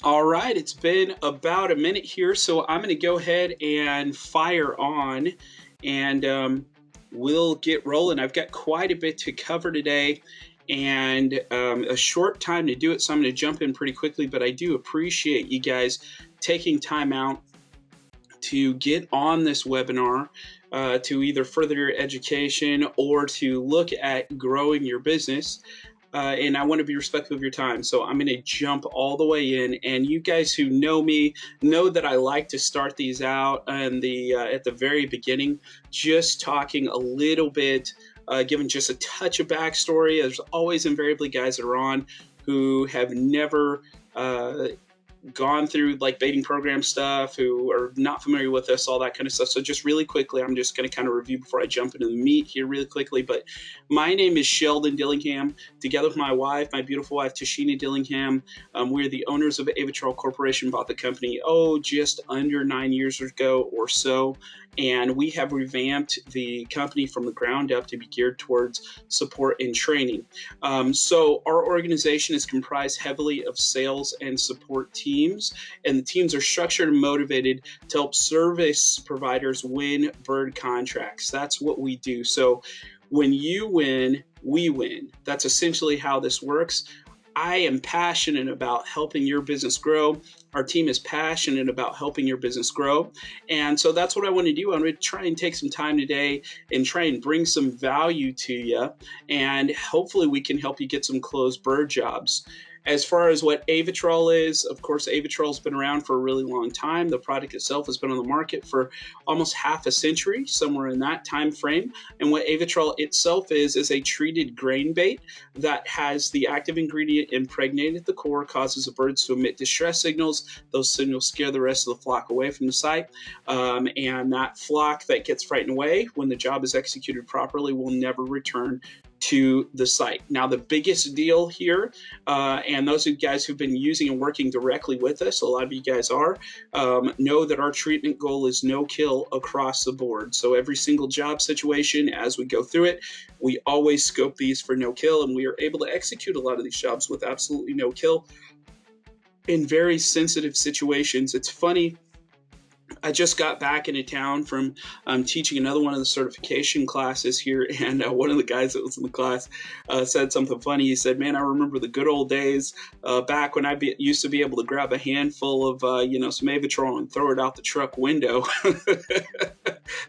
All right, it's been about a minute here, so I'm going to go ahead and fire on and we'll get rolling. I've got quite a bit to cover today and a short time to do it, so I'm going to jump in pretty quickly, but I do appreciate you guys taking time out to get on this webinar to either further your education or to look at growing your business. And I want to be respectful of your time. So I'm going to jump all the way in. And you guys who know me know that I like to start these out and at the very beginning, just talking a little bit, giving just a touch of backstory. There's always invariably guys that are on who have never gone through like baiting program stuff, who are not familiar with this, all that kind of stuff. So just really quickly, I'm just going to kind of review before I jump into the meat here really quickly. But my name is Sheldon Dillingham. Together with my wife, my beautiful wife, Tashina Dillingham, we're the owners of Avitrol Corporation, bought the company, just under 9 years ago or so. And we have revamped the company from the ground up to be geared towards support and training. So our organization is comprised heavily of sales and support teams, and the teams are structured and motivated to help service providers win bird contracts. That's what we do. So when you win, we win. That's essentially how this works. I am passionate about helping your business grow. Our team is passionate about helping your business grow. And so that's what I want to do. I'm going to try and take some time today and try and bring some value to you. And hopefully we can help you get some closed bird jobs. As far as what Avitrol is, of course, Avitrol's been around for a really long time. The product itself has been on the market for almost half a century, somewhere in that time frame. And what Avitrol itself is a treated grain bait that has the active ingredient impregnated at the core, causes the birds to emit distress signals. Those signals scare the rest of the flock away from the site. And that flock that gets frightened away, when the job is executed properly, will never return to the site. Now, the biggest deal here, and those of you guys who've been using and working directly with us, a lot of you guys are, know that our treatment goal is no kill across the board. So every single job situation, as we go through it, we always scope these for no kill, and we are able to execute a lot of these jobs with absolutely no kill in very sensitive situations. It's funny, I just got back into town from teaching another one of the certification classes here, and one of the guys that was in the class said something funny. He said, "Man, I remember the good old days back when I used to be able to grab a handful of some Avitrol and throw it out the truck window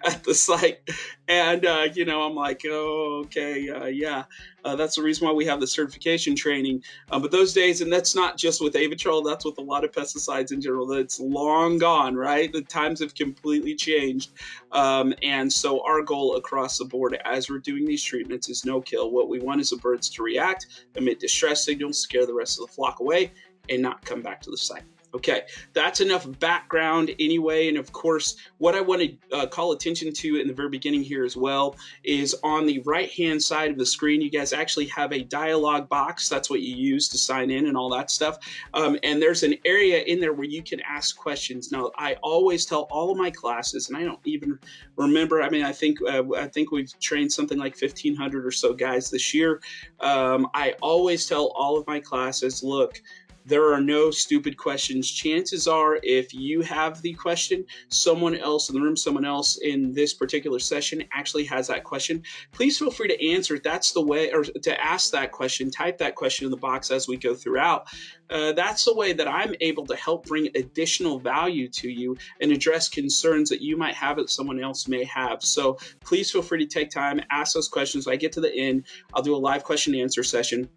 at the site." And I'm like, "Oh, okay, yeah." That's the reason why we have the certification training. But those days, and that's not just with Avitrol, that's with a lot of pesticides in general, that's long gone, right? The times have completely changed. And so our goal across the board as we're doing these treatments is no kill. What we want is the birds to react, emit distress signals, scare the rest of the flock away, and not come back to the site. Okay, that's enough background anyway. And of course, what I want to call attention to in the very beginning here as well is on the right-hand side of the screen, you guys actually have a dialog box. That's what you use to sign in and all that stuff. And there's an area in there where you can ask questions. Now, I always tell all of my classes, and I don't even remember, I think we've trained something like 1,500 or so guys this year. I always tell all of my classes, look, there are no stupid questions. Chances are, if you have the question, someone else in the room, someone else in this particular session actually has that question. Please feel free to answer it. That's the way, or to ask that question, type that question in the box as we go throughout. That's the way that I'm able to help bring additional value to you and address concerns that you might have that someone else may have. So please feel free to take time, ask those questions. When I get to the end, I'll do a live question and answer session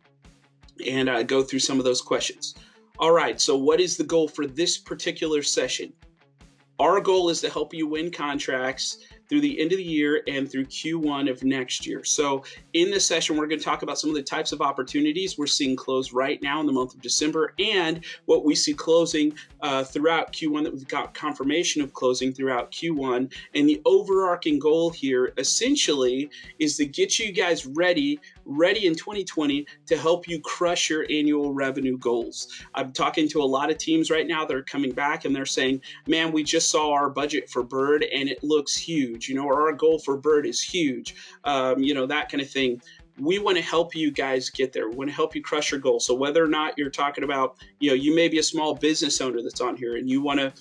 and go through some of those questions. All right, so what is the goal for this particular session? Our goal is to help you win contracts through the end of the year and through Q1 of next year. So in this session, we're going to talk about some of the types of opportunities we're seeing close right now in the month of December, and what we see closing throughout Q1 that we've got confirmation of closing throughout Q1. And the overarching goal here essentially is to get you guys ready in 2020 to help you crush your annual revenue goals. I'm talking to a lot of teams right now that are coming back and they're saying, "Man, we just saw our budget for bird and it looks huge, or our goal for bird is huge," that kind of thing. we want to help you guys get there. We want to help you crush your goals. So whether or not you're talking about, you may be a small business owner that's on here and you want to,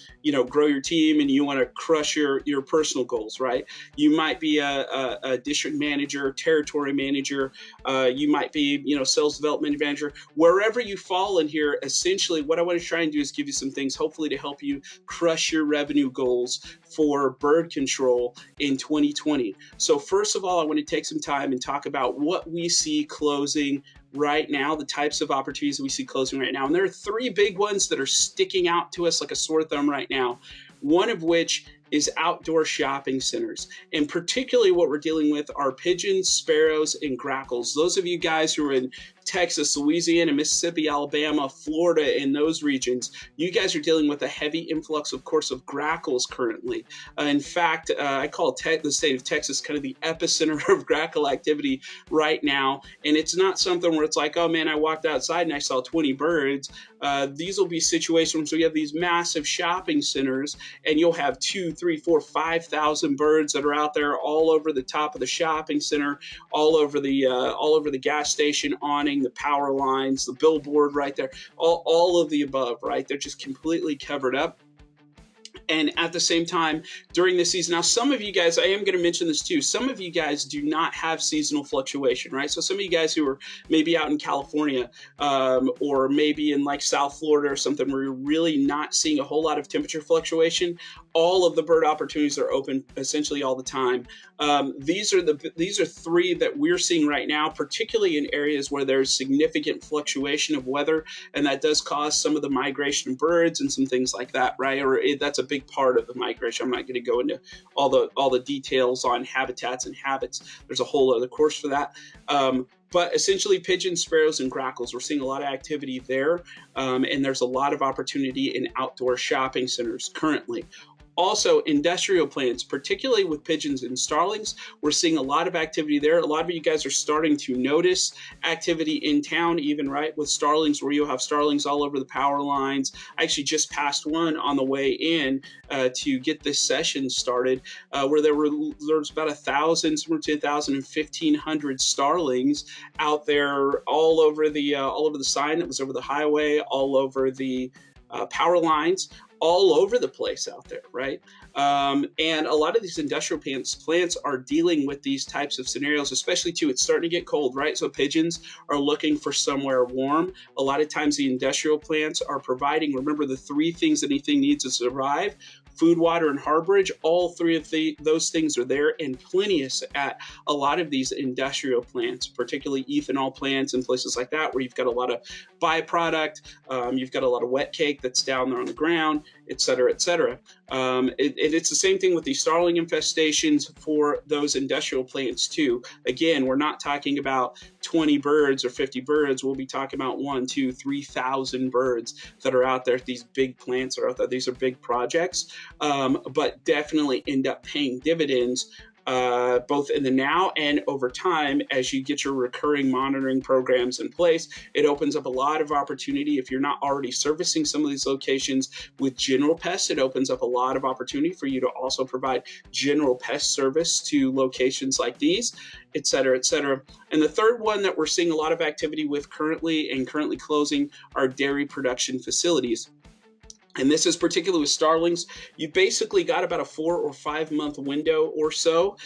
grow your team and you want to crush your personal goals, right? You might be a district manager, territory manager. You might be, sales development manager. Wherever you fall in here, essentially what I want to try and do is give you some things, hopefully to help you crush your revenue goals for bird control in 2020. So first of all, I want to take some time and talk about what we see closing right now, the types of opportunities that we see closing right now. And there are three big ones that are sticking out to us like a sore thumb right now. One of which is outdoor shopping centers. And particularly what we're dealing with are pigeons, sparrows, and grackles. Those of you guys who are in Texas, Louisiana, Mississippi, Alabama, Florida, in those regions, you guys are dealing with a heavy influx, of course, of grackles currently. In fact, I call the state of Texas kind of the epicenter of grackle activity right now. And it's not something where it's like, oh man, I walked outside and I saw 20 birds. These will be situations where you have these massive shopping centers and you'll have 2, 3, 4, 5,000 birds that are out there all over the top of the shopping center, all over the gas station awning, the power lines, the billboard right there, all of the above, right? They're just completely covered up. And at the same time, during the season, now some of you guys, I am going to mention this too, some of you guys do not have seasonal fluctuation, right? So some of you guys who are maybe out in California or maybe in like South Florida or something where you're really not seeing a whole lot of temperature fluctuation, all of the bird opportunities are open essentially all the time. These are three that we're seeing right now, particularly in areas where there's significant fluctuation of weather, and that does cause some of the migration of birds and some things like that, right? Or that's a big part of the migration. I'm not going to go into all the details on habitats and habits. There's a whole other course for that. But essentially pigeons, sparrows, and grackles, we're seeing a lot of activity there. And there's a lot of opportunity in outdoor shopping centers currently. Also, industrial plants, particularly with pigeons and starlings, we're seeing a lot of activity there. A lot of you guys are starting to notice activity in town, even, right, with starlings, where you'll have starlings all over the power lines. I actually just passed one on the way in to get this session started, where there was about 1,000, somewhere between 1,000 and 1,500 starlings out there all over the sign that was over the highway, all over the power lines, all over the place out there, right? And a lot of these industrial plants are dealing with these types of scenarios, especially too, it's starting to get cold, right? So pigeons are looking for somewhere warm. A lot of times the industrial plants are providing, remember the three things that anything needs to survive: food, water, and harborage. All three of those things are there and plenteous at a lot of these industrial plants, particularly ethanol plants and places like that, where you've got a lot of byproduct, you've got a lot of wet cake that's down there on the ground, et cetera, et cetera. It's the same thing with these starling infestations for those industrial plants too. Again, we're not talking about 20 birds or 50 birds. We'll be talking about 1, 2, 3,000 birds that are out there. These big plants are out there. These are big projects, but definitely end up paying dividends both in the now and over time as you get your recurring monitoring programs in place. It opens up a lot of opportunity. If you're not already servicing some of these locations with general pests, it opens up a lot of opportunity for you to also provide general pest service to locations like these, et cetera, et cetera. And the third one that we're seeing a lot of activity with currently closing are dairy production facilities. And this is particularly with starlings. You've basically got about a 4 or 5 month window or so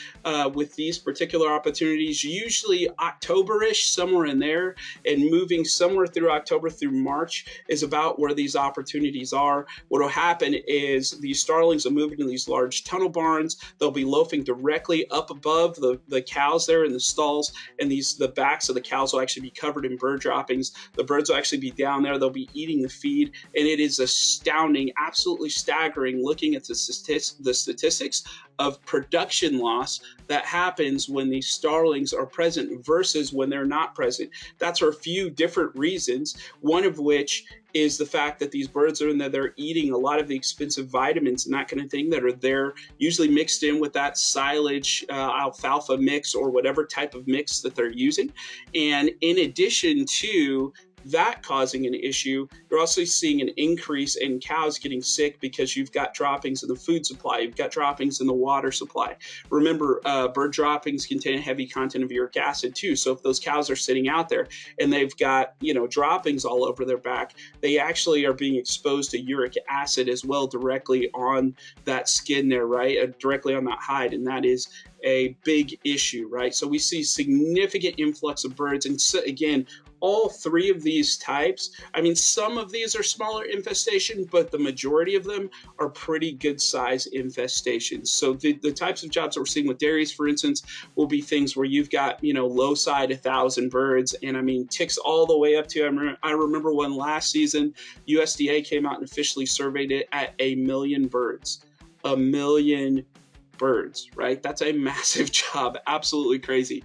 with these particular opportunities, usually October-ish, somewhere in there, and moving somewhere through October through March is about where these opportunities are. What will happen is these starlings will move into these large tunnel barns. They'll be loafing directly up above the cows there in the stalls, and the backs of the cows will actually be covered in bird droppings. The birds will actually be down there. They'll be eating the feed, and it is astounding, absolutely staggering, looking at the statistics of production loss that happens when these starlings are present versus when they're not present. That's for a few different reasons, one of which is the fact that these birds are in there, they're eating a lot of the expensive vitamins and that kind of thing that are there, usually mixed in with that silage alfalfa mix or whatever type of mix that they're using. And in addition to that causing an issue, you're also seeing an increase in cows getting sick because you've got droppings in the food supply, you've got droppings in the water supply. Remember, bird droppings contain a heavy content of uric acid too. So if those cows are sitting out there and they've got, droppings all over their back, they actually are being exposed to uric acid as well directly on that skin there, right? Directly on that hide. And that is a big issue, right? So we see significant influx of birds. And so, again, all three of these types, I mean, some of these are smaller infestation, but the majority of them are pretty good size infestations. So the types of jobs that we're seeing with dairies, for instance, will be things where you've got, low side 1,000 birds. And I mean, ticks all the way up to, I remember one last season, USDA came out and officially surveyed it at 1 million birds. 1 million birds, right? That's a massive job. Absolutely crazy.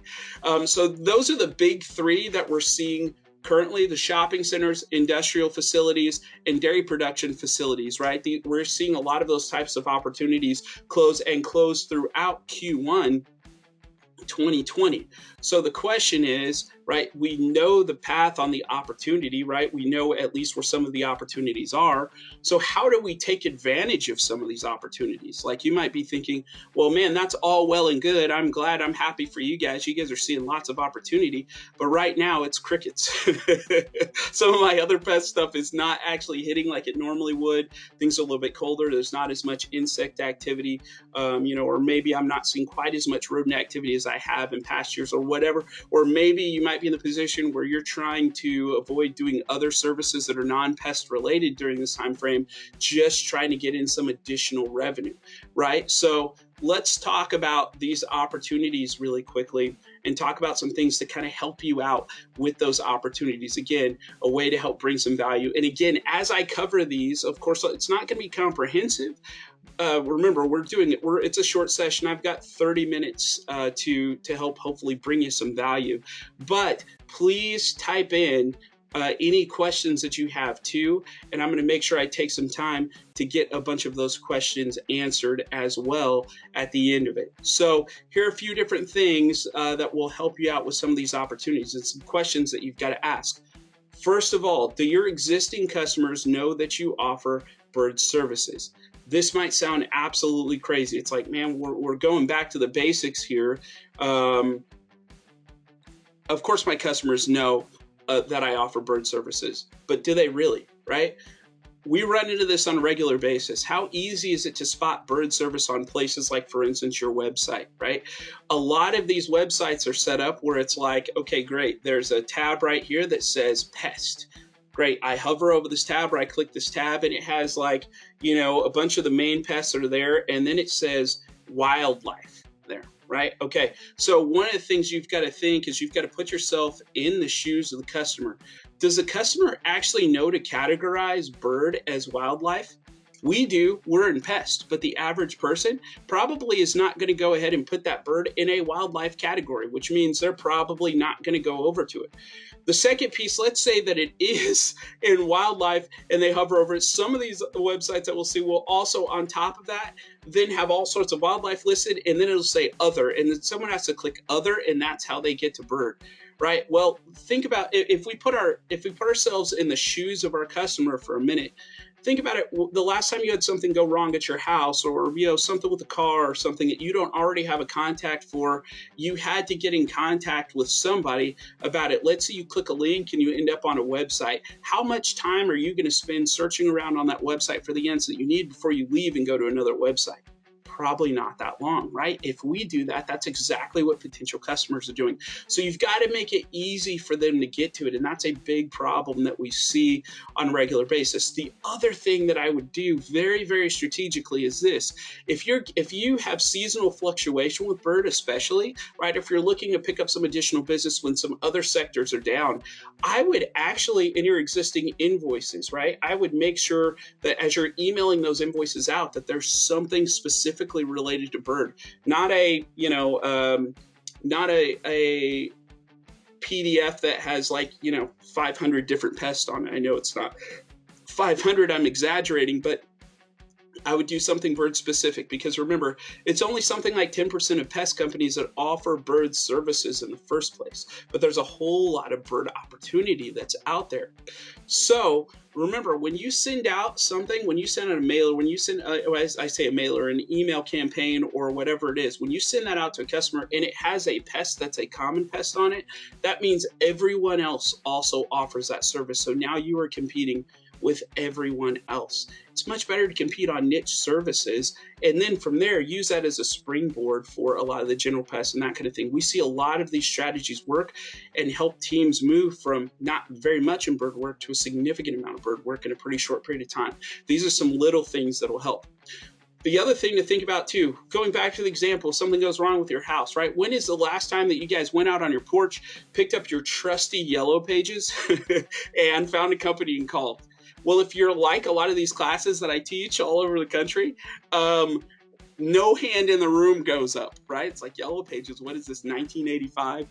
So those are the big three that we're seeing currently: the shopping centers, industrial facilities, and dairy production facilities, right? We're seeing a lot of those types of opportunities close throughout Q1 2020. So the question is, right, we know the path on the opportunity, right? We know at least where some of the opportunities are. So how do we take advantage of some of these opportunities? Like, you might be thinking, well, man, that's all well and good. I'm happy for you guys. You guys are seeing lots of opportunity, but right now it's crickets. Some of my other pest stuff is not actually hitting like it normally would. Things are a little bit colder. There's not as much insect activity, or maybe I'm not seeing quite as much rodent activity as I have in past years or whatever. Or maybe you might be in the position where you're trying to avoid doing other services that are non-pest related during this time frame, just trying to get in some additional revenue, right? So let's talk about these opportunities really quickly and talk about some things to kind of help you out with those opportunities. Again, a way to help bring some value. And again, as I cover these, of course, it's not going to be comprehensive. Remember, it's a short session. I've got 30 minutes to help hopefully bring you some value. But please type in any questions that you have too, and I'm going to make sure I take some time to get a bunch of those questions answered as well at the end of it. So here are a few different things that will help you out with some of these opportunities and some questions that you've got to ask. First of all, do your existing customers know that you offer bird services? This might sound absolutely crazy. It's like, man, we're going back to the basics here. Of course, my customers know that I offer bird services, but do they really, right? We run into this on a regular basis. How easy is it to spot bird service on places like, for instance, your website, right? A lot of these websites are set up where it's like, okay, great. There's a tab right here that says pest. Great. I hover over this tab, or I click this tab, and it has like, a bunch of the main pests that are there. And then it says wildlife there, right? Okay. So one of the things you've got to think is you've got to put yourself in the shoes of the customer. Does the customer actually know to categorize bird as wildlife? We do, we're in pest, but the average person probably is not going to go ahead and put that bird in a wildlife category, which means they're probably not going to go over to it. The second piece, let's say that it is in wildlife and they hover over it. Some of these websites that we'll see will also, on top of that, then have all sorts of wildlife listed, and then it'll say other, and then someone has to click other, and that's how they get to bird, right? Well, think about if we put ourselves in the shoes of our customer for a minute. Think about it. The last time you had something go wrong at your house, or something with a car or something that you don't already have a contact for, you had to get in contact with somebody about it. Let's say you click a link and you end up on a website. How much time are you going to spend searching around on that website for the answer that you need before you leave and go to another website? Probably not that long, right? If we do that, that's exactly what potential customers are doing. So you've got to make it easy for them to get to it. And that's a big problem that we see on a regular basis. The other thing that I would do very, very strategically is this. If you have seasonal fluctuation with bird, especially, right? If you're looking to pick up some additional business when some other sectors are down, I would actually, in your existing invoices, right? I would make sure that as you're emailing those invoices out, that there's something specifically related to bird, not a PDF that has 500 different pests on it. I know it's not 500, I'm exaggerating, but I would do something bird specific, because remember, it's only something like 10% of pest companies that offer bird services in the first place. But there's a whole lot of bird opportunity that's out there. So remember, when you send out something, when you send out a mailer, when you send, I say a mailer, an email campaign or whatever it is, when you send that out to a customer and it has a pest that's a common pest on it, that means everyone else also offers that service. So now you are competing with everyone else. It's much better to compete on niche services, and then from there use that as a springboard for a lot of the general pests and that kind of thing. We see a lot of these strategies work and help teams move from not very much in bird work to a significant amount of bird work in a pretty short period of time. These are some little things that will help. The other thing to think about too, going back to the example, something goes wrong with your house, right? When is the last time that you guys went out on your porch, picked up your trusty yellow pages and found a company and called? Well, if you're like a lot of these classes that I teach all over the country, no hand in the room goes up, right? It's like yellow pages. What is this, 1985?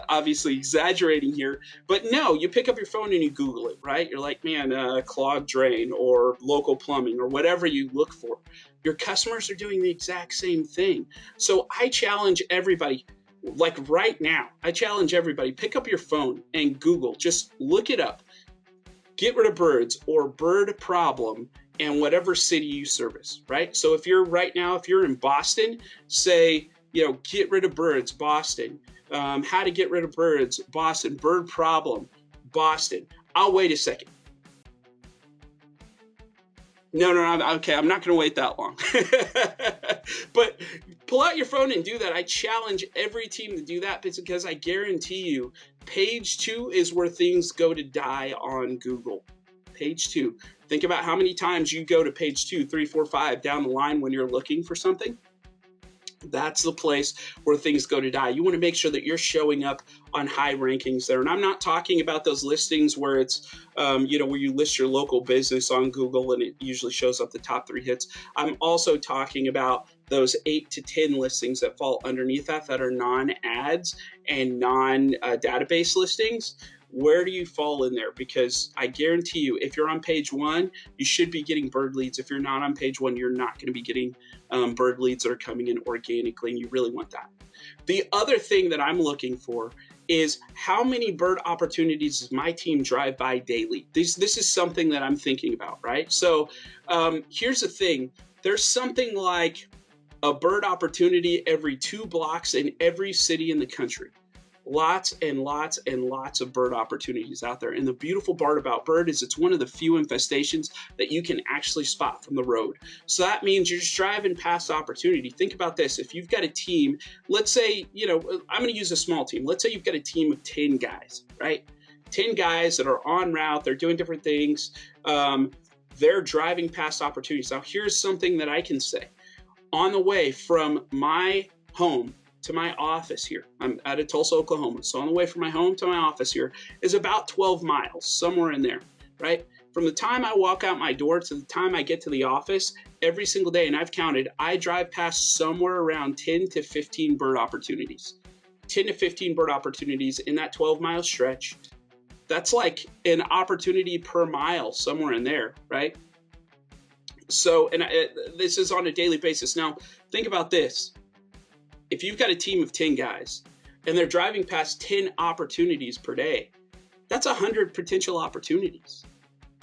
Obviously exaggerating here, but no, you pick up your phone and you Google it, right? You're like, man, clogged drain or local plumbing or whatever you look for. Your customers are doing the exact same thing. So I challenge everybody, like right now, I challenge everybody, pick up your phone and Google, just look it up. Get rid of birds or bird problem and whatever city you service, right? So if you're in Boston, say, get rid of birds, Boston. How to get rid of birds, Boston. Bird problem, Boston. I'll wait a second. No, okay, I'm not going to wait that long. But pull out your phone and do that. I challenge every team to do that, because I guarantee you, page 2 is where things go to die on Google. Page 2. Think about how many times you go to page 2, 3, 4, 5 down the line when you're looking for something. That's the place where things go to die. You want to make sure that you're showing up on high rankings there. And I'm not talking about those listings where it's, where you list your local business on Google and it usually shows up the top 3 hits. I'm also talking about those 8 to 10 listings that fall underneath that are non-ads and non-database listings. Where do you fall in there? Because I guarantee you, if you're on page 1, you should be getting bird leads. If you're not on page 1, you're not going to be getting bird leads that are coming in organically, and you really want that. The other thing that I'm looking for is how many bird opportunities does my team drive by daily? This is something that I'm thinking about, right? So here's the thing. There's something like a bird opportunity every 2 blocks in every city in the country. Lots and lots and lots of bird opportunities out there. And the beautiful part about bird is it's one of the few infestations that you can actually spot from the road. So that means you're just driving past opportunity. Think about this. If you've got a team, let's say, I'm going to use a small team. Let's say you've got a team of 10 guys, right? 10 guys that are en route. They're doing different things. They're driving past opportunities. Now, here's something that I can say. On the way from my home to my office here, I'm out of Tulsa, Oklahoma. So on the way from my home to my office here is about 12 miles, somewhere in there, right? From the time I walk out my door to the time I get to the office every single day, and I've counted, I drive past somewhere around 10 to 15 bird opportunities. 10 to 15 bird opportunities in that 12-mile stretch. That's like an opportunity per mile, somewhere in there, right? So, and this is on a daily basis. Now, think about this. If you've got a team of 10 guys and they're driving past 10 opportunities per day, that's 100 potential opportunities.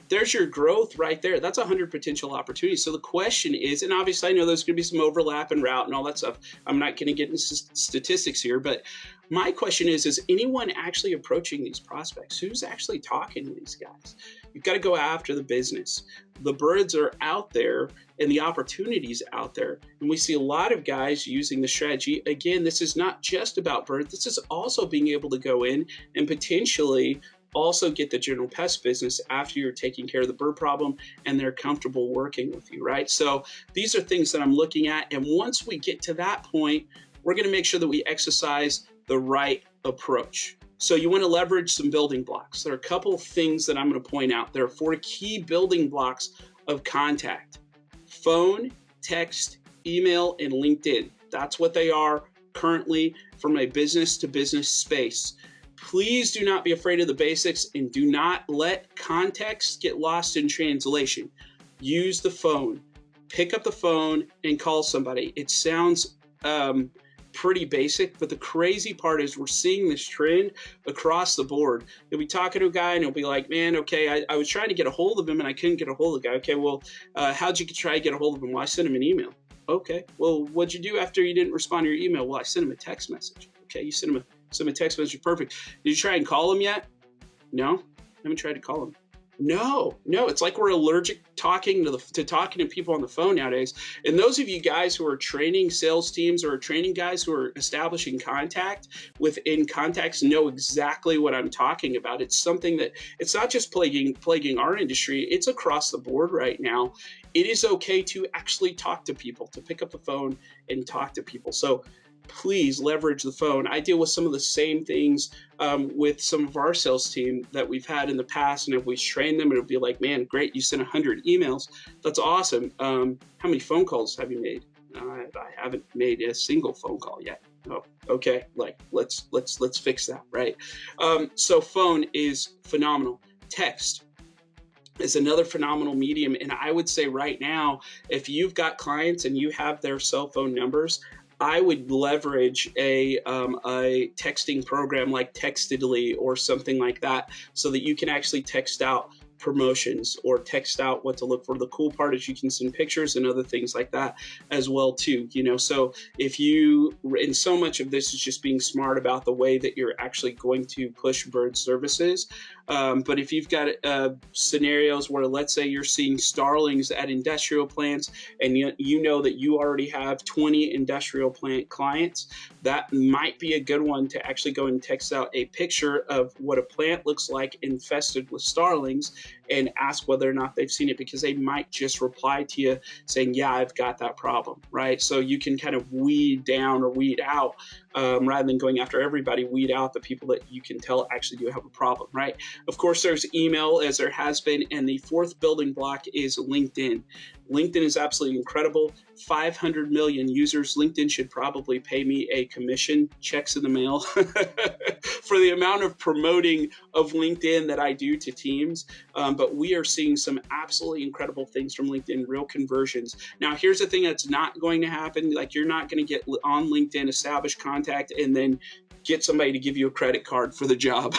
There's your growth right there. That's 100 potential opportunities. So the question is, and obviously I know there's going to be some overlap and route and all that stuff. I'm not going to get into statistics here, but my question is anyone actually approaching these prospects? Who's actually talking to these guys? You've got to go after the business. The birds are out there and the opportunities out there. And we see a lot of guys using the strategy. Again, this is not just about birds. This is also being able to go in and potentially also get the general pest business after you're taking care of the bird problem and they're comfortable working with you, right? So these are things that I'm looking at. And once we get to that point, we're going to make sure that we exercise the right approach. So you want to leverage some building blocks. There are a couple of things that I'm going to point out. There are 4 key building blocks of contact: phone, text, email, and LinkedIn. That's what they are currently from a business to business space. Please do not be afraid of the basics and do not let context get lost in translation. Use the phone. pick up the phone and call somebody. It sounds pretty basic, but the crazy part is we're seeing this trend across the board. You'll be talking to a guy and he'll be like, man, okay, I was trying to get a hold of him and I couldn't get a hold of the guy. Okay, well, how'd you try to get a hold of him? Well, I sent him an email. Okay, well, what'd you do after you didn't respond to your email? Well, I sent him a text message. Okay, you sent him a text message. Perfect. Did you try and call him yet? No, I haven't tried to call him. No, it's like we're allergic talking to people on the phone nowadays. And those of you guys who are training sales teams or training guys who are establishing contact within contacts know exactly what I'm talking about. It's something that it's not just plaguing our industry, it's across the board right now. It is okay to actually talk to people, to pick up the phone and talk to people. So please leverage the phone. I deal with some of the same things with some of our sales team that we've had in the past. And if we train them, it'll be like, man, great, you sent 100 emails. That's awesome. How many phone calls have you made? I haven't made a single phone call yet. Oh, okay. Like, let's fix that, right? So phone is phenomenal. Text is another phenomenal medium. And I would say right now, if you've got clients and you have their cell phone numbers, I would leverage a texting program like Textedly or something like that so that you can actually text out promotions or text out what to look for. The cool part is you can send pictures and other things like that as well too, so if you, and so much of this is just being smart about the way that you're actually going to push bird services. But if you've got scenarios where, let's say you're seeing starlings at industrial plants and you know that you already have 20 industrial plant clients, that might be a good one to actually go and text out a picture of what a plant looks like infested with starlings and ask whether or not they've seen it, because they might just reply to you saying, yeah, I've got that problem, right? So you can kind of weed down or weed out, rather than going after everybody, weed out the people that you can tell actually do have a problem, right? Of course, there's email, as there has been, and the fourth building block is LinkedIn. LinkedIn is absolutely incredible. 500 million users. LinkedIn should probably pay me a commission, checks in the mail, for the amount of promoting of LinkedIn that I do to teams. But we are seeing some absolutely incredible things from LinkedIn, real conversions. Now, here's the thing that's not going to happen. Like, you're not going to get on LinkedIn, establish contact, and then get somebody to give you a credit card for the job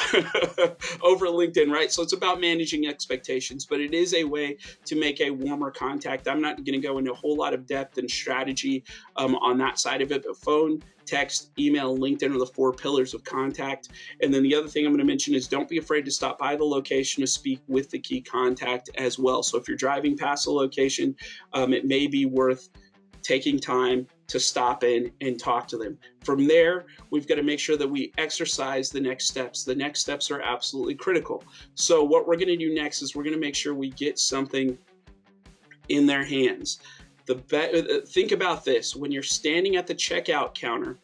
over LinkedIn, right? So it's about managing expectations, but it is a way to make a warmer contact. I'm not going to go into a whole lot of depth and strategy on that side of it, but phone, text, email, LinkedIn are the four pillars of contact. And then the other thing I'm going to mention is don't be afraid to stop by the location to speak with the key contact as well. So if you're driving past the location, it may be worth taking time to stop in and talk to them. From there, we've got to make sure that we exercise the next steps. The next steps are absolutely critical. So what we're going to do next is we're going to make sure we get something in their hands. Think about this. When you're standing at the checkout counter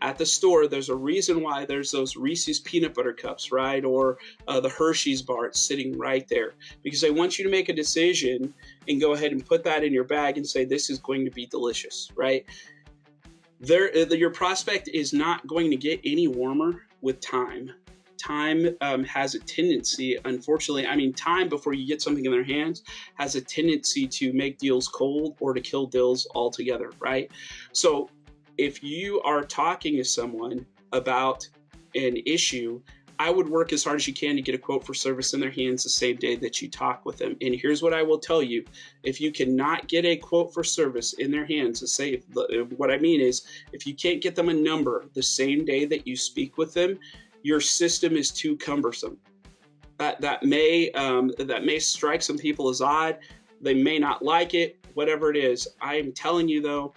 at the store, there's a reason why there's those Reese's peanut butter cups, right? Or the Hershey's bar sitting right there, because they want you to make a decision and go ahead and put that in your bag and say, this is going to be delicious, right? Your prospect is not going to get any warmer with time. Time has a tendency, unfortunately, time before you get something in their hands has a tendency to make deals cold or to kill deals altogether, right? So if you are talking to someone about an issue, I would work as hard as you can to get a quote for service in their hands the same day that you talk with them. And here's what I will tell you. If you cannot get a quote for service in their hands, what I mean is, if you can't get them a number the same day that you speak with them, your system is too cumbersome. That may strike some people as odd. They may not like it, whatever it is. I am telling you, though,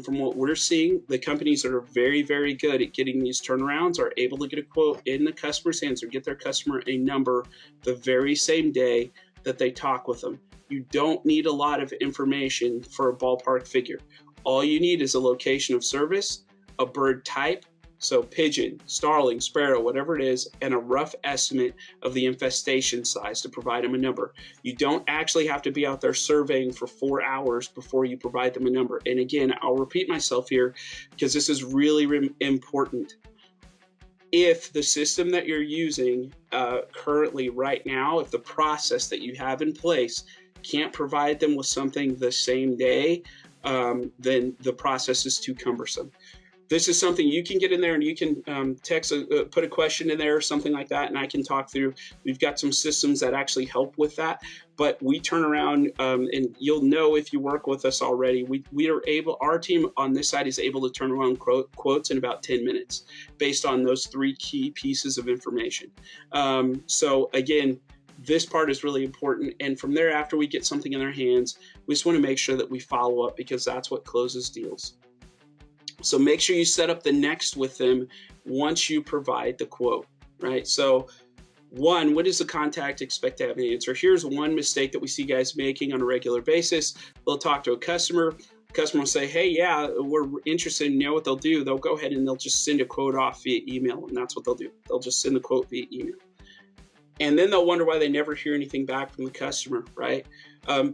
from what we're seeing, the companies that are very, very good at getting these turnarounds are able to get a quote in the customer's hands or get their customer a number the very same day that they talk with them. You don't need a lot of information for a ballpark figure. All you need is a location of service, a bird type, so pigeon, starling, sparrow, whatever it is, and a rough estimate of the infestation size to provide them a number. You don't actually have to be out there surveying for 4 hours before you provide them a number. And again, I'll repeat myself here because this is really important. If the system that you're using currently right now, if the process that you have in place can't provide them with something the same day, then the process is too cumbersome. This is something you can get in there and you can put a question in there or something like that, and I can talk through. We've got some systems that actually help with that, but we turn around, and you'll know if you work with us already, we are able, our team on this side is able to turn around quotes in about 10 minutes based on those 3 key pieces of information. So again, this part is really important. And from there, after we get something in their hands, we just want to make sure that we follow up, because that's what closes deals. So make sure you set up the next with them once you provide the quote, right? So one, when does the contact expect to have an answer? Here's one mistake that we see guys making on a regular basis. They'll talk to a customer. Customer will say, hey, yeah, we're interested. You know what they'll do? They'll go ahead and they'll just send a quote off via email, and that's what they'll do. They'll just send the quote via email. And then they'll wonder why they never hear anything back from the customer, right?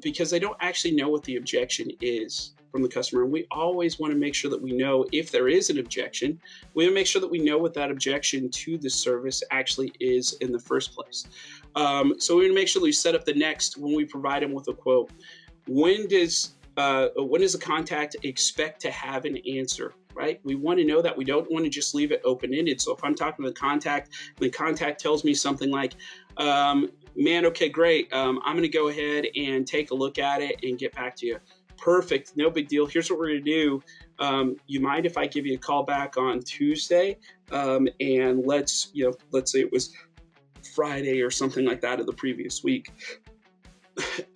Because they don't actually know what the objection is from the customer. And we always want to make sure that we know if there is an objection. We want to make sure that we know what that objection to the service actually is in the first place. So we want to make sure that we set up the next when we provide them with a quote. When does the contact expect to have an answer? Right? We want to know that. We don't want to just leave it open-ended. So if I'm talking to the contact tells me something like, man, okay, great. I'm going to go ahead and take a look at it and get back to you. Perfect. No big deal. Here's what we're going to do. You mind if I give you a call back on Tuesday? And let's say it was Friday or something like that of the previous week.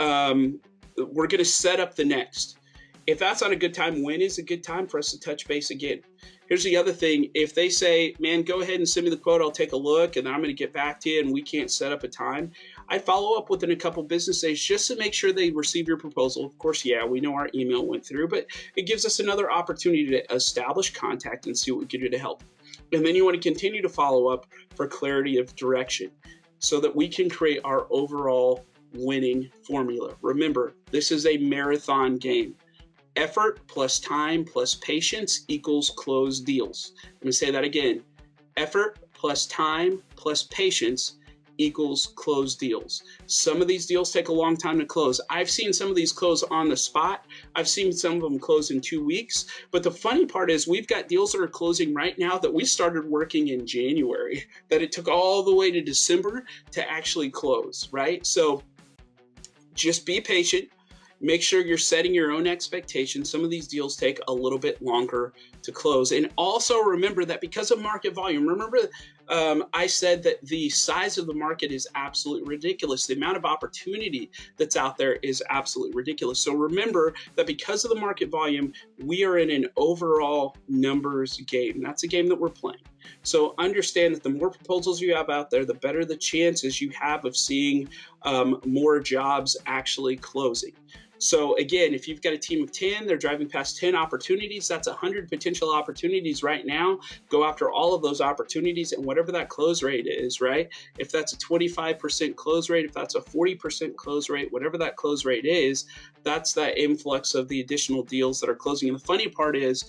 We're going to set up the next. If that's not a good time, when is a good time for us to touch base again? Here's the other thing. If they say, man, go ahead and send me the quote, I'll take a look, and I'm going to get back to you, and we can't set up a time, I'd follow up within a couple business days just to make sure they receive your proposal. Of course, yeah, we know our email went through, but it gives us another opportunity to establish contact and see what we can do to help. And then you want to continue to follow up for clarity of direction so that we can create our overall winning formula. Remember, this is a marathon game. Effort plus time plus patience equals closed deals. Let me say that again. Effort plus time plus patience equals closed deals. Some of these deals take a long time to close. I've seen some of these close on the spot. I've seen some of them close in 2 weeks. But the funny part is we've got deals that are closing right now that we started working in January, that it took all the way to December to actually close, right? So just be patient. Make sure you're setting your own expectations. Some of these deals take a little bit longer to close. And also remember that because of market volume, I said that the size of the market is absolutely ridiculous. The amount of opportunity that's out there is absolutely ridiculous. So remember that because of the market volume, we are in an overall numbers game. That's a game that we're playing. So understand that the more proposals you have out there, the better the chances you have of seeing more jobs actually closing. So again, if you've got a team of 10, they're driving past 10 opportunities, that's 100 potential opportunities right now. Go after all of those opportunities, and whatever that close rate is, right? If that's a 25% close rate, if that's a 40% close rate, whatever that close rate is, that's that influx of the additional deals that are closing. And the funny part is,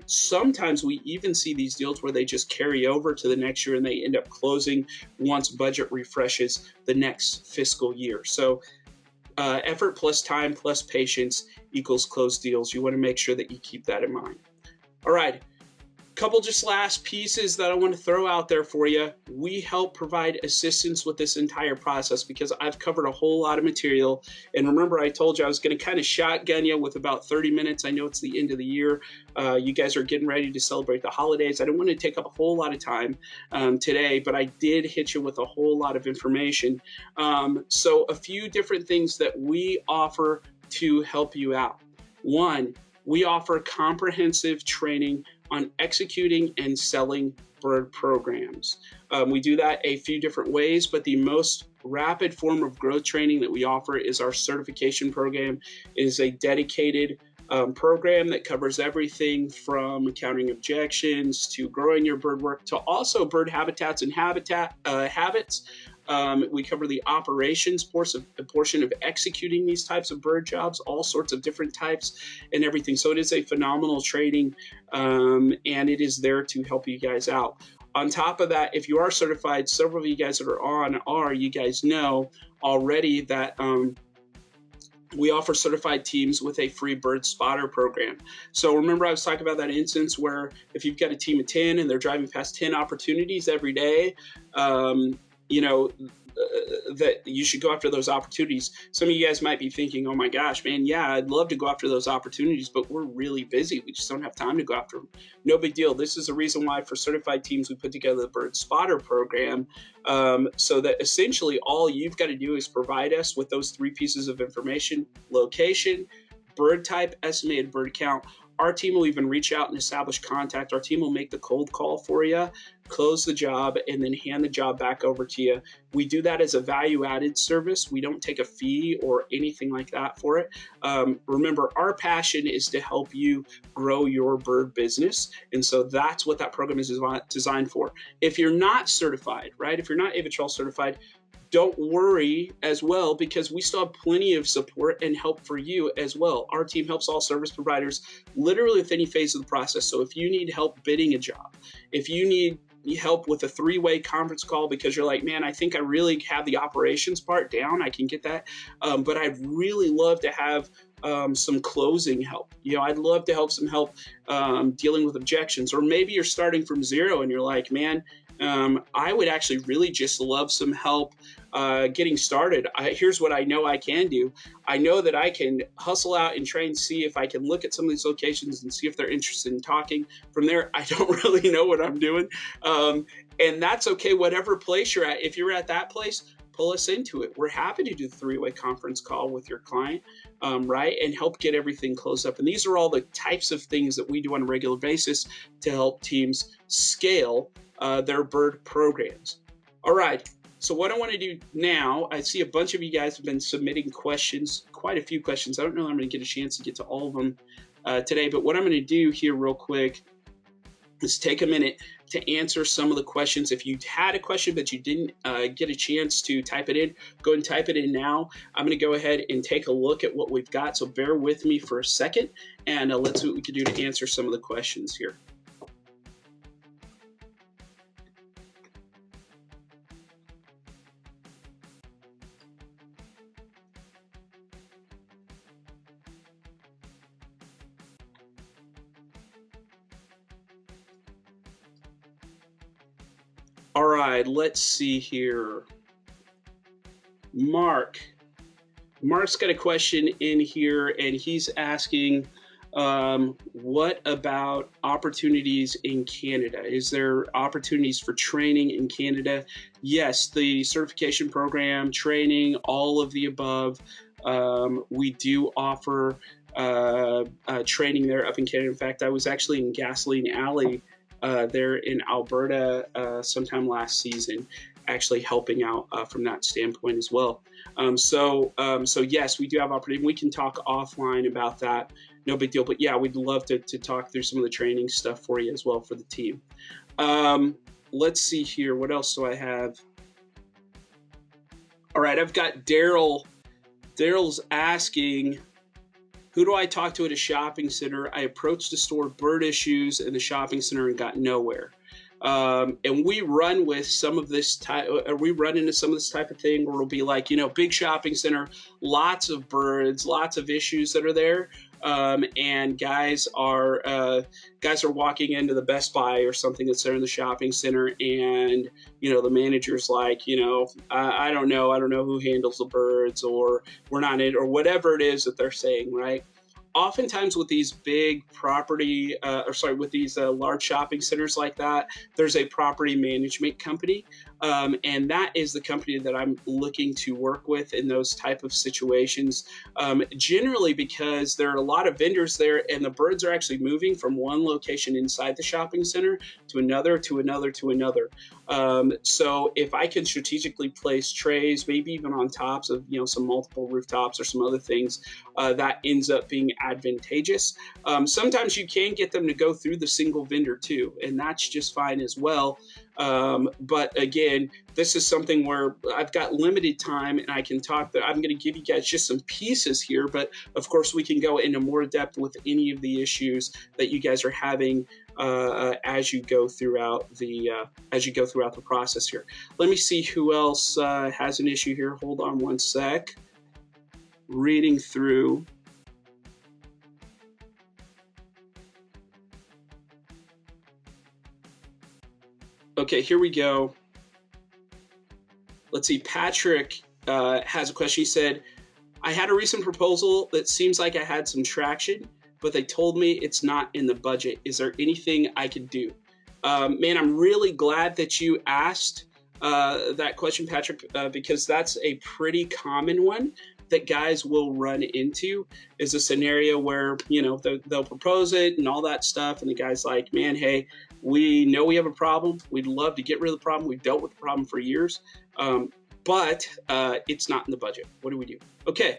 sometimes we even see these deals where they just carry over to the next year and they end up closing once budget refreshes the next fiscal year. So effort plus time plus patience equals closed deals. You want to make sure that you keep that in mind. All right. Couple just last pieces that I want to throw out there for you. We help provide assistance with this entire process because I've covered a whole lot of material. And remember, I told you I was going to kind of shotgun you with about 30 minutes. I know it's the end of the year. You guys are getting ready to celebrate the holidays. I don't want to take up a whole lot of time today, but I did hit you with a whole lot of information. So a few different things that we offer to help you out. One, we offer comprehensive training on executing and selling bird programs. We do that a few different ways, but the most rapid form of growth training that we offer is our certification program. It is a dedicated program that covers everything from countering objections to growing your bird work to also bird habitats and habits. We cover the operations portion of executing these types of bird jobs, all sorts of different types and everything. So it is a phenomenal training, and it is there to help you guys out. On top of that, if you are certified, several of you guys that are on you guys know already that we offer certified teams with a free bird spotter program. So remember I was talking about that instance where if you've got a team of 10 and they're driving past 10 opportunities every day, you know, that you should go after those opportunities. Some of you guys might be thinking, oh my gosh, man, yeah, I'd love to go after those opportunities, but we're really busy. We just don't have time to go after them. No big deal. This is the reason why for certified teams, we put together the Bird Spotter program, so that essentially all you've got to do is provide us with those 3 pieces of information: location, bird type, estimated bird count. Our team will even reach out and establish contact. Our team will make the cold call for you, close the job, and then hand the job back over to you. We do that as a value-added service. We don't take a fee or anything like that for it. Remember, our passion is to help you grow your bird business, and so that's what that program is designed for. If you're not certified, right? If you're not AVITROL certified, don't worry as well, because we still have plenty of support and help for you as well. Our team helps all service providers literally with any phase of the process. So if you need help bidding a job, if you need help with a 3-way conference call because you're like, man, I think I really have the operations part down, I can get that, but I'd really love to have some closing help. I'd love to help some help dealing with objections. Or maybe you're starting from zero and you're like, man, I would actually really just love some help getting started. Here's what I know I can do. I know that I can hustle out and try and see if I can look at some of these locations and see if they're interested in talking. From there, I don't really know what I'm doing. And that's okay, whatever place you're at. If you're at that place, pull us into it. We're happy to do the 3-way conference call with your client, right? And help get everything closed up. And these are all the types of things that we do on a regular basis to help teams scale their bird programs. All right, so what I want to do now, I see a bunch of you guys have been submitting questions, quite a few questions. I don't know if I'm going to get a chance to get to all of them today, but what I'm going to do here real quick is take a minute to answer some of the questions. If you had a question but you didn't get a chance to type it in, go ahead and type it in now. I'm going to go ahead and take a look at what we've got, so bear with me for a second, and let's see what we can do to answer some of the questions here. All right, let's see here. Mark's got a question in here, and he's asking, what about opportunities in Canada? Is there opportunities for training in Canada? Yes, the certification program, training, all of the above. We do offer training there up in Canada. In fact, I was actually in Gasoline Alley there in Alberta sometime last season, actually helping out from that standpoint as well. So yes, we do have opportunity. We can talk offline about that. No big deal. But yeah, we'd love to talk through some of the training stuff for you as well for the team. Let's see here. What else do I have? All right, I've got Daryl. Daryl's asking, who do I talk to at a shopping center? I approached the store bird issues in the shopping center and got nowhere. And we run with some of this type. We run into some of this type of thing where it'll be like, big shopping center, lots of birds, lots of issues that are there, and guys are walking into the Best Buy or something that's there in the shopping center, and the manager's like, I don't know who handles the birds, or we're not in, or whatever it is that they're saying, right? Oftentimes with these big property, with these large shopping centers like that, there's a property management company, and that is the company that I'm looking to work with in those type of situations. Generally, because there are a lot of vendors there, and the birds are actually moving from one location inside the shopping center to another, to another, to another. So if I can strategically place trays, maybe even on tops of some multiple rooftops or some other things, that ends up being advantageous. Sometimes you can get them to go through the single vendor too, and that's just fine as well. But again, this is something where I've got limited time and I can talk, but I'm going to give you guys just some pieces here. But of course, we can go into more depth with any of the issues that you guys are having as you go throughout the process here. Let me see who else has an issue here. Hold on one sec. reading through. Okay, here we go. Let's see. Patrick has a question. He said, I had a recent proposal that seems like I had some traction, but they told me it's not in the budget. Is there anything I could do? Man, I'm really glad that you asked that question, Patrick, because that's a pretty common one that guys will run into, is a scenario where, you know, they'll propose it and all that stuff. And the guy's like, man, hey, we know we have a problem. We'd love to get rid of the problem. We've dealt with the problem for years, but it's not in the budget. What do we do? Okay.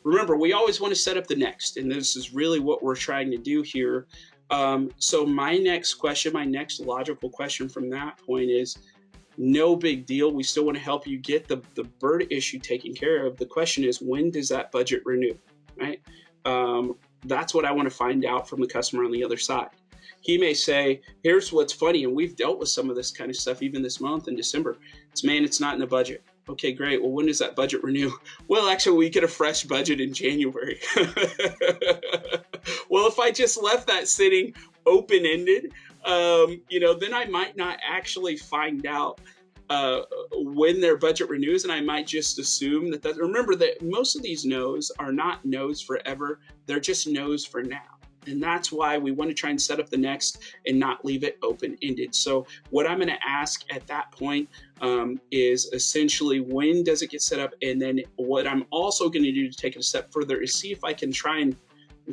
Remember, we always want to set up the next, and this is really what we're trying to do here. So my next question, my next logical question from that point is, no big deal. We still want to help you get the bird issue taken care of. The question is, when does that budget renew, right? That's what I want to find out from the customer on the other side. He may say, here's what's funny, and we've dealt with some of this kind of stuff even this month in December. It's not in the budget. Okay, great. Well, when does that budget renew? Well, actually, we get a fresh budget in January. Well, if I just left that sitting open-ended, then I might not actually find out when their budget renews, and I might just assume that. Remember that most of these no's are not no's forever. They're just no's for now. And that's why we want to try and set up the next and not leave it open-ended. So what I'm going to ask at that point is essentially, when does it get set up? And then what I'm also going to do to take it a step further is see if I can try and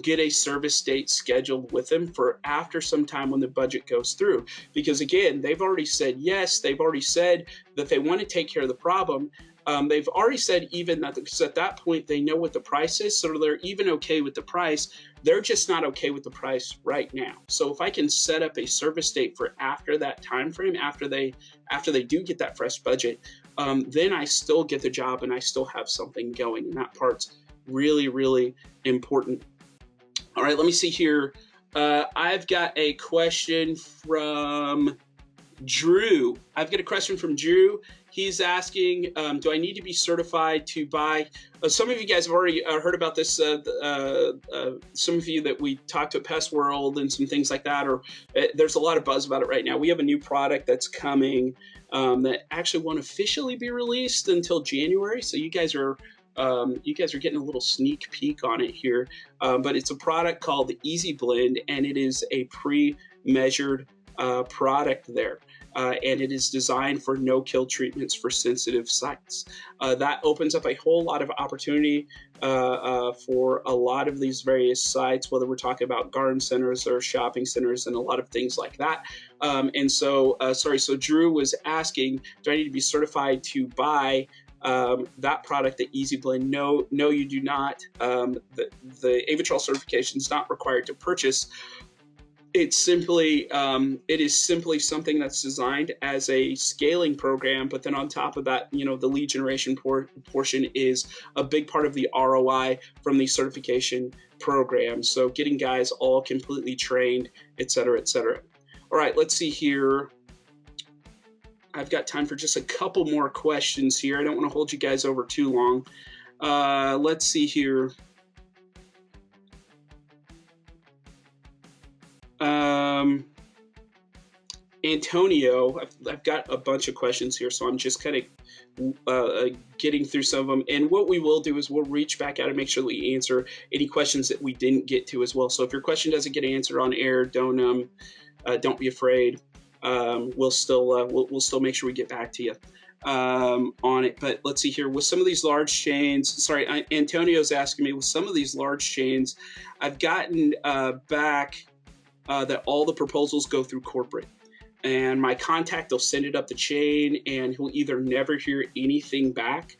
get a service date scheduled with them for after some time when the budget goes through. Because again, they've already said yes. They've already said that they want to take care of the problem. They've already said even that, because at that point they know what the price is, so they're even okay with the price. They're just not okay with the price right now. So if I can set up a service date for after that time frame, after they do get that fresh budget, then I still get the job and I still have something going. And that part's really, really important. All right, let me see here. I've got a question from Drew. He's asking, do I need to be certified to buy? Some of you guys have already heard about this. Some of you that we talked to at Pest World and some things like that, or there's a lot of buzz about it right now. We have a new product that's coming that actually won't officially be released until January. So you guys are getting a little sneak peek on it here. But it's a product called the Easy Blend, and it is a pre-measured product there. And it is designed for no-kill treatments for sensitive sites. That opens up a whole lot of opportunity for a lot of these various sites, whether we're talking about garden centers or shopping centers and a lot of things like that. So Drew was asking, do I need to be certified to buy that product, the Easy Blend? No, you do not. The Avitrol certification is not required to purchase. It is simply something that's designed as a scaling program, but then on top of that, the lead generation portion is a big part of the ROI from the certification program. So getting guys all completely trained, et cetera, et cetera. All right, let's see here. I've got time for just a couple more questions here. I don't want to hold you guys over too long. Let's see here. Antonio, I've got a bunch of questions here, so I'm just kind of getting through some of them. And what we will do is we'll reach back out and make sure that we answer any questions that we didn't get to as well. So if your question doesn't get answered on air, don't be afraid. We'll still make sure we get back to you on it. But let's see here. With some of these large chains, Antonio's asking me, with some of these large chains, I've gotten back that all the proposals go through corporate. And my contact, they'll send it up the chain, and he'll either never hear anything back,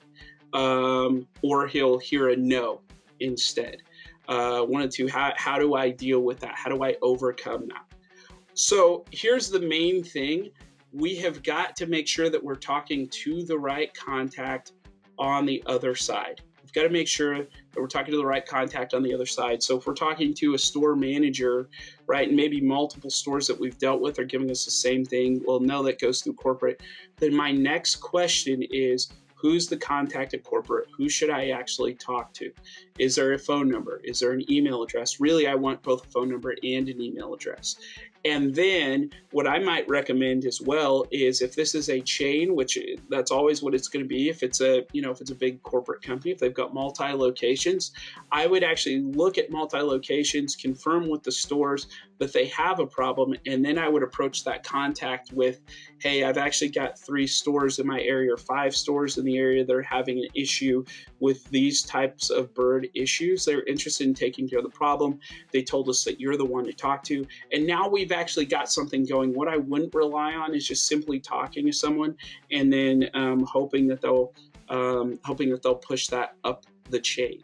or he'll hear a no instead. One of two. How do I deal with that? How do I overcome that? So here's the main thing. We have got to make sure that we're talking to the right contact on the other side. We've got to make sure that we're talking to the right contact on the other side. So if we're talking to a store manager, right, and maybe multiple stores that we've dealt with are giving us the same thing, well, no, that goes through corporate. Then my next question is, Who's the contact at corporate? Who should I actually talk to? Is there a phone number? Is there an email address? Really, I want both a phone number and an email address. And then what I might recommend as well is if this is a chain, which that's always what it's going to be. If it's a, if it's a big corporate company, if they've got multi-locations, I would actually look at multi-locations, confirm with the stores that they have a problem. And then I would approach that contact with, hey, I've actually got 3 stores in my area or 5 stores in the area that are having an issue with these types of bird issues. They're interested in taking care of the problem. They told us that you're the one to talk to. And now we've actually got something going. What I wouldn't rely on is just simply talking to someone and then hoping that they'll push that up the chain.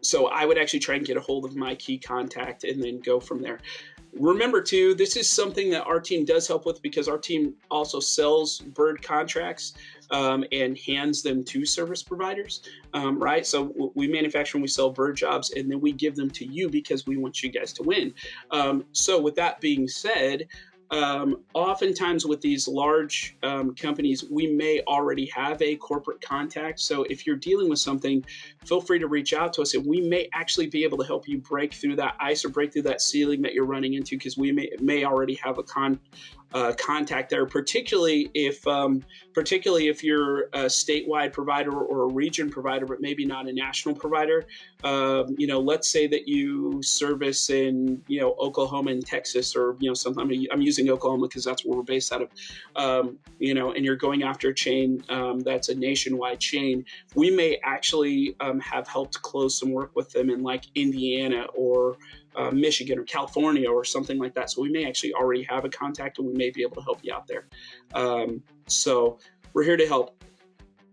So I would actually try and get a hold of my key contact and then go from there. Remember too, this is something that our team does help with because our team also sells bird contracts and hands them to service providers, right? So we manufacture and we sell bird jobs and then we give them to you because we want you guys to win. So with that being said, oftentimes with these large companies, we may already have a corporate contact. So if you're dealing with something, feel free to reach out to us and we may actually be able to help you break through that ice or break through that ceiling that you're running into because we may already have a contact there, particularly if you're a statewide provider or a region provider, but maybe not a national provider. Let's say that you service in Oklahoma and Texas, or something. I'm using Oklahoma because that's where we're based out of. And you're going after a chain that's a nationwide chain. We may actually have helped close some work with them in like Indiana or Michigan or California or something like that. So we may actually already have a contact and we may be able to help you out there. So we're here to help.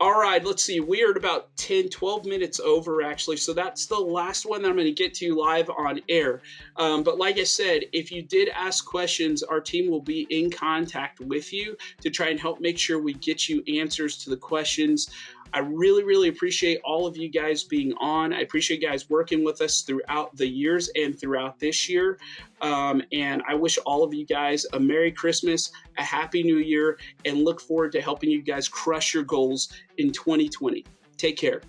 All right, let's see. We are at about 12 minutes over, actually. So that's the last one that I'm going to get to live on air. But like I said, if you did ask questions, our team will be in contact with you to try and help make sure we get you answers to the questions. I really, really appreciate all of you guys being on. I appreciate you guys working with us throughout the years and throughout this year. And I wish all of you guys a Merry Christmas, a Happy New Year, and look forward to helping you guys crush your goals in 2020. Take care.